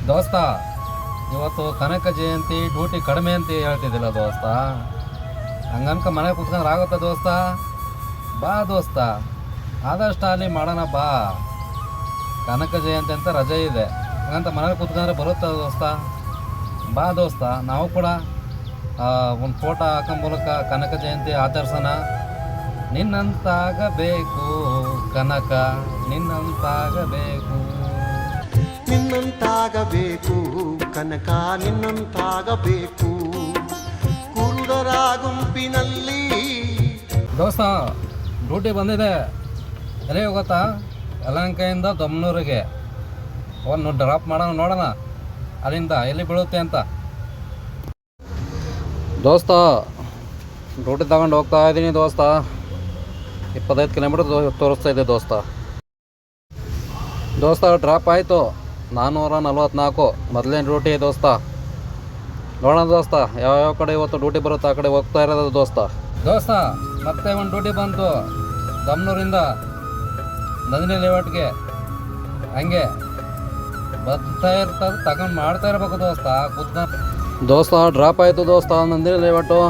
ದೋಸ್ತ, ಇವತ್ತು ಕನಕ ಜಯಂತಿ, ಡ್ಯೂಟಿ ಕಡಿಮೆ ಅಂತ ಹೇಳ್ತಿದ್ದಿಲ್ಲ ದೋಸ್ತ. ಹಂಗನ್ಕ ಮನೆ ಕುತ್ಕೊಂಡ್ರೆ ಆಗುತ್ತಾ ದೋಸ್ತ? ಬಾ ದೋಸ್ತ, ಆದಷ್ಟು ಅಲ್ಲಿ ಮಾಡೋಣ ಬಾ. ಕನಕ ಜಯಂತಿ ಅಂತ ರಜೆ ಇದೆ, ಹಂಗಂತ ಮನೇಲಿ ಕುತ್ಕೊಂಡ್ರೆ ಬರುತ್ತಾ ದೋಸ್ತ? ಬಾ ದೋಸ್ತ, ನಾವು ಕೂಡ ಒಂದು ಫೋಟೋ ಹಾಕೋ ಮೂಲಕ ಕನಕ ಜಯಂತಿ ಆಚರಿಸೋಣ. ನಿನ್ನಂತಾಗಬೇಕು ಕನಕ, ನಿನ್ನಂತಾಗಬೇಕು. ನಿನ್ನಂತಾಗಬೇಕು ಕನಕ, ನಿನ್ನಂತಾಗಬೇಕು. ಕುರುಡರ ಗುಂಪಿನಲ್ಲಿ ದೋಸ್ತ, ಡ್ಯೂಟಿ ಬಂದಿದೆ. ಎಲ್ಲಿ ಹೋಗುತ್ತಾ? ಯಲಹಂಕದಿಂದ ದೊಮ್ಮನೂರಿಗೆ ಒಂದು ಡ್ರಾಪ್ ಮಾಡೋಣ, ನೋಡೋಣ ಅಲ್ಲಿಂದ ಎಲ್ಲಿ ಬೀಳುತ್ತೆ ಅಂತ. ದೋಸ್ತ, ಡ್ಯೂಟಿ ತಗೊಂಡು ಹೋಗ್ತಾ ಇದ್ದೀನಿ ದೋಸ್ತ. 25 ಕಿಲೋಮೀಟರ್ ತೋರಿಸ್ತಾ ಇದೆ ದೋಸ್ತ. ಡ್ರಾಪ್ ಆಯಿತು 444, ಮೊದಲನೇ ಡ್ಯೂಟಿ ದೋಸ್ತ. ನೋಡೋಣ ದೋಸ್ತ, ಯಾವ್ಯಾವ ಕಡೆ ಇವತ್ತು ಡ್ಯೂಟಿ ಬರುತ್ತೋ ಆ ಕಡೆ ಹೋಗ್ತಾ ಇರೋದು ದೋಸ್ತ. ಮತ್ತೆ ಒಂದು ಡ್ಯೂಟಿ ಬಂತು ದಮ್ನೂರಿಂದ ನಂದಿನಿ ಲೇಔಟ್ಗೆ. ಹಂಗೆ ಬರ್ತಾ ಇರ್ತದೆ, ತಗೊಂಡು ಮಾಡ್ತಾ ಇರ್ಬೇಕು ದೋಸ್ತ. ದೋಸ್ತ ಡ್ರಾಪ್ ಆಯಿತು ದೋಸ್ತ, ನಂದಿನಿ ಲೇಔಟು.